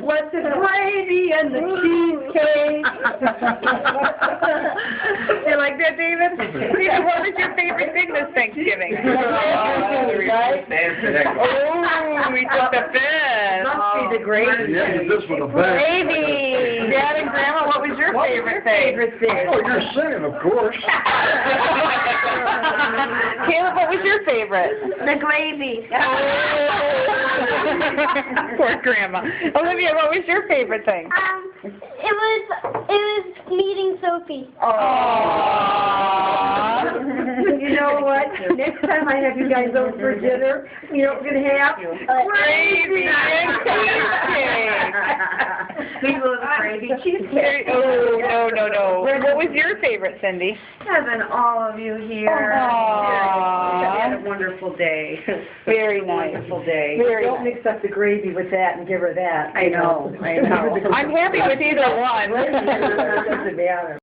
What's the gravy and the cheesecake? You like that, David? David, what was your favorite thing this Thanksgiving? Oh, we took the best. Must be the gravy. Yeah, this was the best. Gravy. Dad and Grandma, what was your favorite thing? Oh, you're singing, of course. Caleb, what was your favorite? The gravy. Poor Grandma. Olivia, what was your favorite thing? It was meeting Sophie. Aww. You know what? Next time I have you guys over for dinner, you know what we're going to have? Gravy and cheesecake. We love gravy cheesecake. Oh, no. What was your favorite, Cindy? Having all of you here. Aww. We had a wonderful day. Very nice. Wonderful day. Very Don't nice. mix up the gravy with that and give her that. I know. I'm happy with either one. Doesn't matter.